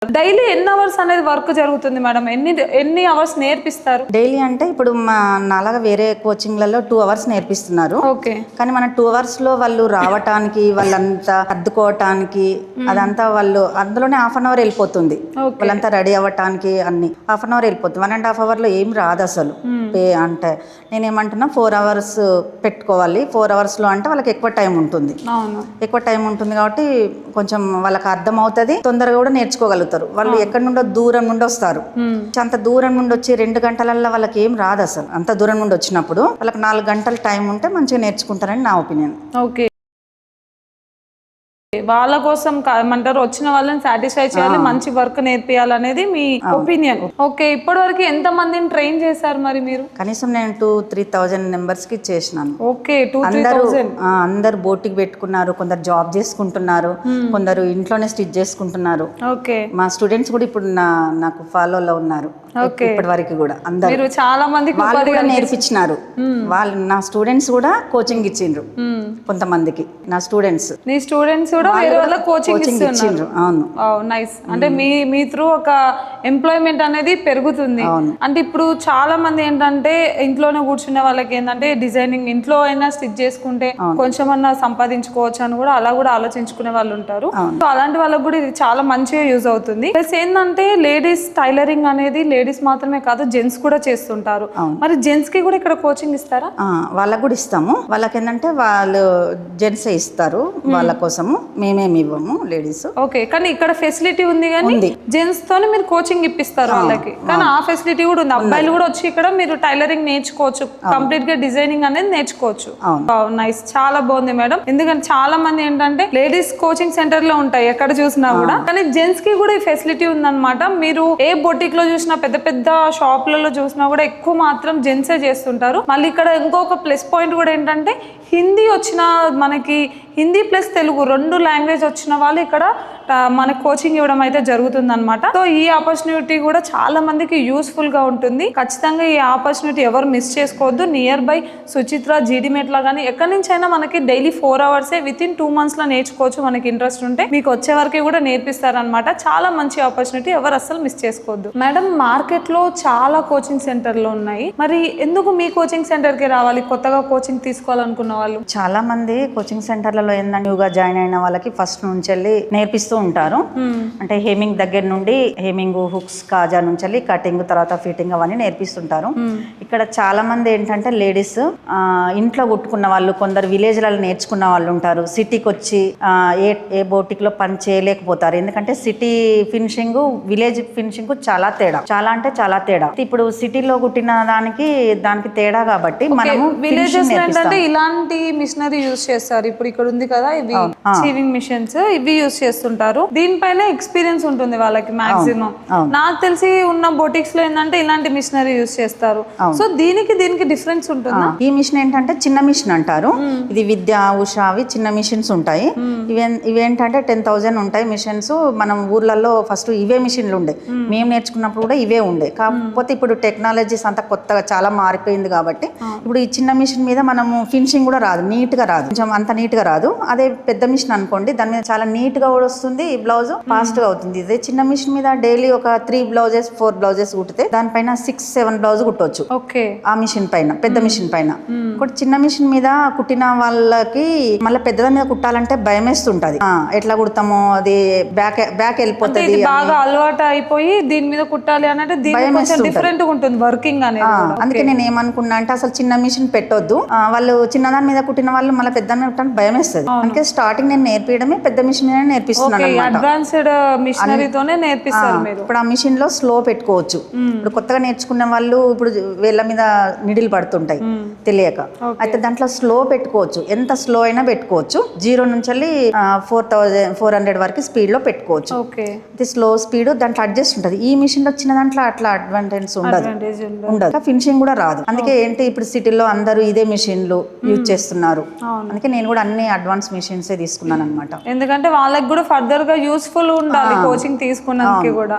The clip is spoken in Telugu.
డైలీ ఎన్ని అవర్స్ అనేది వర్క్ జరుగుతుంది మేడం? ఎన్ని అవర్స్ నేర్పిస్తారు డైలీ? అంటే ఇప్పుడు నాలాగా వేరే కోచింగ్లలో 2 hours నేర్పిస్తున్నారు. ఓకే. కానీ మన 2 hours లో వాళ్ళు రావటానికి వాళ్ళంతా అద్దుకోవటానికి అదంతా వాళ్ళు అందులోనే 1/2 hour వెళ్ళిపోతుంది. వాళ్ళంతా రెడీ అవ్వటానికి అన్ని 1/2 hour వెళ్ళిపోతుంది. 1.5 hour లో ఏం రాదు అసలు. పే అంటే నేనేమంటున్నా 4 hours పెట్టుకోవాలి. 4 hours లో అంటే వాళ్ళకి ఎక్కువ టైం ఉంటుంది. ఎక్కువ టైం ఉంటుంది కాబట్టి కొంచెం వాళ్ళకి అర్థం అవుతుంది, తొందరగా కూడా నేర్చుకోగలుగుతారు. వాళ్ళు ఎక్కడి నుండో దూరం నుండి వస్తారు. అంత దూరం నుండి వచ్చి 2 గంటలలో వాళ్ళకి ఏం రాదు అసలు. అంత దూరం నుండి వచ్చినప్పుడు వాళ్ళకి 4 గంటల టైం ఉంటే మంచిగా నేర్చుకుంటారని నా ఒపీనియన్. ఓకే. వాళ్ళ కోసం ఏమంటారు, వచ్చిన వాళ్ళని సాటిస్ఫై చేయాలి, మంచి వర్క్ నేర్పియాలనేది మీ ఒపీనియన్. ఓకే. ఇప్పటి వరకు ఎంత మందిని ట్రైన్ చేశారు మరి మీరు? కనీసం నేను 2-3,000 మెంబర్స్ కి చేసినాను. ఓకే. అందరు బోటికి పెట్టుకున్నారు, కొందరు జాబ్ చేసుకుంటున్నారు, కొందరు ఇంట్లోనే స్టిచ్ చేసుకుంటున్నారు. ఓకే. మా స్టూడెంట్స్ కూడా ఇప్పుడు నాకు ఫాలోలో ఉన్నారు. ఇప్పటి వరకు కూడా అందరూ చాలా మంది నేర్పించినారు. వాళ్ళు నా స్టూడెంట్స్ కూడా కోచింగ్ ఇచ్చిండ్రు కొంతమందికి. నా స్టూడెంట్స్ నీ స్టూడెంట్స్ కూడా వేరే వాళ్ళ కోచింగ్ ఇచ్చిండ్రు. అవును. నైస్. అంటే మీ త్రూ ఒక ఎంప్లాయ్మెంట్ అనేది పెరుగుతుంది. అంటే ఇప్పుడు చాలా మంది ఏంటంటే ఇంట్లోనే కూర్చునే వాళ్ళకి ఏంటంటే డిజైనింగ్ ఇంట్లో అయినా స్టిచ్ చేసుకుంటే కొంచెం అన్నా సంపాదించుకోవచ్చు అని కూడా అలా కూడా ఆలోచించుకునే వాళ్ళు ఉంటారు. సో అలాంటి వాళ్ళకి కూడా ఇది చాలా మంచిగా యూజ్ అవుతుంది. ప్లస్ ఏంటంటే లేడీస్ టైలరింగ్ అనేది లేడీస్ మాత్రమే కాదు, జెంట్స్ కూడా చేస్తుంటారు. మరి జెంట్స్ కి కూడా ఇక్కడ కోచింగ్ ఇస్తారా? వాళ్ళకు కూడా ఇస్తాము. వాళ్ళకి ఏంటంటే వాళ్ళు జెంట్స్ ఇస్తారు, వాళ్ళ కోసము మేమేమి ఇవ్వము లేడీస్. ఓకే. కానీ ఇక్కడ ఫెసిలిటీ ఉంది కానీ జెంట్స్ తోనే మీరు కోచింగ్ ఇప్పిస్తారు వాళ్ళకి. కానీ ఆ ఫెసిలిటీ కూడా ఉంది. అబ్బాయిలు కూడా వచ్చి ఇక్కడ మీరు టైలరింగ్ నేర్చుకోవచ్చు, కంప్లీట్ గా డిజైనింగ్ అనేది నేర్చుకోవచ్చు. నైస్. చాలా బాగుంది మేడం. ఎందుకంటే చాలా మంది ఏంటంటే లేడీస్ కోచింగ్ సెంటర్ లో ఉంటాయి ఎక్కడ చూసినా కూడా, కానీ జెంట్స్ కి కూడా ఈ ఫెసిలిటీ ఉందన్నమాట. మీరు ఏ బొటిక్ లో చూసినా, పెద్ద పెద్ద షాపులలో చూసినా కూడా ఎక్కువ మాత్రం జెంట్సే చేస్తుంటారు. మళ్ళీ ఇక్కడ ఇంకొక ప్లస్ పాయింట్ కూడా ఏంటంటే హిందీ వచ్చిన మనకి హిందీ ప్లస్ తెలుగు 2 లాంగ్వేజ్ వచ్చిన వాళ్ళు ఇక్కడ మనకు కోచింగ్ ఇవ్వడం అయితే జరుగుతుంది అనమాట. సో ఈ ఆపర్చునిటీ కూడా చాలా మందికి యూస్ఫుల్ గా ఉంటుంది. ఖచ్చితంగా ఈ ఆపర్చునిటీ ఎవరు మిస్ చేసుకోవద్దు. నియర్ బై సుచిత్ర, జీడిమెట్ లా కానీ ఎక్కడి నుంచి అయినా మనకి డైలీ 4 hours వితిన్ 2 months లో నేర్చుకోవచ్చు. మనకి ఇంట్రెస్ట్ ఉంటే మీకు వచ్చే వరకు కూడా నేర్పిస్తారనమాట. చాలా మంచి ఆపర్చునిటీ, ఎవరు అస్సలు మిస్ చేసుకోవద్దు. మేడం, మార్కెట్ లో చాలా కోచింగ్ సెంటర్లు ఉన్నాయి. మరి ఎందుకు మీ కోచింగ్ సెంటర్ కి రావాలి కొత్తగా కోచింగ్ తీసుకోవాలనుకున్న వాళ్ళు? చాలా మంది కోచింగ్ సెంటర్లలో ఏంటంటే న్యూగా జాయిన్ అయిన వాళ్ళకి ఫస్ట్ నుంచి వెళ్ళి నేర్పిస్తూ ఉంటారు. అంటే హేమింగ్ దగ్గర నుండి హేమింగ్, హుక్స్, కాజా నుంచి వెళ్ళి కటింగ్, తర్వాత ఫిట్టింగ్ అవన్నీ నేర్పిస్తుంటారు. ఇక్కడ చాలా మంది ఏంటంటే లేడీస్ ఇంట్లో కుట్టుకున్న వాళ్ళు, కొందరు విలేజ్లలో నేర్చుకున్న వాళ్ళు ఉంటారు. సిటీకి వచ్చి ఏ బోటిక్ లో పని చేయలేకపోతారు. ఎందుకంటే సిటీ ఫినిషింగ్, విలేజ్ ఫినిషింగ్ చాలా తేడా, చాలా అంటే చాలా తేడా. ఇప్పుడు సిటీలో కుట్టిన దానికి తేడా కాబట్టి మనము విలేజెస్ ఏంటంటే ఇలాంటి మిషనరీ యూజ్ చేస్తారు. ఇప్పుడు ఇక్కడ ఉంది కదా, ఇవి సీవింగ్ మిషన్స్, ఇవి యూజ్ చేస్తుంటారు. దీనిపైన ఎక్స్పీరియన్స్ ఉంటుంది వాళ్ళకి మాక్సిమం. నాకు తెలిసి ఉన్న బొటిక్స్ లో ఏంటంటే ఇలాంటి మిషనరీ యూజ్ చేస్తారు. సో దీనికి డిఫరెన్స్ ఉంటుందా? ఈ మిషన్ ఏంటంటే చిన్న మిషన్ అంటారు. ఇది విద్య, ఉషా, అవి చిన్న మిషన్స్ ఉంటాయి. ఇవేంటంటే 10,000 ఉంటాయి మిషన్స్. మనం ఊర్లలో ఫస్ట్ ఇవే మిషన్లు ఉండే, మేము నేర్చుకున్నప్పుడు కూడా ఇవే ఉండే. కాకపోతే ఇప్పుడు టెక్నాలజీస్ అంతా కొత్తగా చాలా మారిపోయింది కాబట్టి ఇప్పుడు ఈ చిన్న మిషన్ మీద మనము ఫినిషింగ్ కూడా రాదు, నీట్ గా రాదు, కొంచెం అంత నీట్ గా రాదు. అదే పెద్ద మిషన్ అనుకోండి, దాని మీద చాలా నీట్ గా కూడా వస్తుంది, బ్లౌజ్ ఫాస్ట్ గా అవుతుంది. ఇదే చిన్న మిషన్ మీద డైలీ ఒక 3 blouses 4 blouses కుట్టితే దానిపైన 6-7 బ్లౌజ్ కుట్టవచ్చు. ఆ మిషన్ పైన, పెద్ద మిషన్ పైన. ఒకటి చిన్న మిషన్ మీద కుట్టిన వాళ్ళకి మళ్ళీ పెద్దదాని మీద కుట్టాలంటే భయం వేస్తుంటది. ఎట్లా కుడతామో, అది బ్యాక్ వెళ్ళిపోతుంది. బాగా అలవాటు అయిపోయి దీని మీద కుట్టాలి అంటే డిఫరెంట్ ఉంటుంది వర్కింగ్ అనేది. అందుకే నేను ఏమనుకున్నా అంటే అసలు చిన్న మిషన్ పెట్టొద్దు, వాళ్ళు చిన్నదాని మీద కుట్టిన వాళ్ళు మళ్ళీ పెద్ద భయం వేస్తుంది. అందుకే స్టార్టింగ్ నేను నేర్పించడమే పెద్ద మిషన్ మీద నేర్పిస్తున్నాను. అడ్వాన్స్డ్ మిషనరీతోనే నేర్పిస్తారు మీరు. ఇప్పుడు ఆ మిషన్ లో స్లో పెట్టుకోవచ్చు. ఇప్పుడు కొత్తగా నేర్చుకునే వాళ్ళు ఇప్పుడు వేళ్ళ మీద నిడిలు పడుతుంటాయి తెలియక, అయితే దాంట్లో స్లో పెట్టుకోవచ్చు. ఎంత స్లో అయినా పెట్టుకోవచ్చు. 0 నుంచి 4,400 వరకు స్పీడ్ లో పెట్టుకోవచ్చు. ఇది స్లో స్పీడ్ దాంట్లో అడ్జస్ట్ ఉంటుంది. ఈ మిషన్ లో వచ్చిన దాంట్లో అట్లా అడ్వాంటేజ్ ఉండదు, ఫినిషింగ్ కూడా రాదు. అందుకే ఏంటి ఇప్పుడు సిటీలో అందరూ ఇదే మిషన్లు యూజ్ చేస్తున్నారు. అందుకే నేను కూడా అన్ని అడ్వాన్స్ మిషన్స్ తీసుకున్నాను అనమాట. ఎందుకంటే వాళ్ళకి కూడా ఫర్దర్ గా యూస్ఫుల్ ఉండాలి కోచింగ్ తీసుకున్నందుకు కూడా.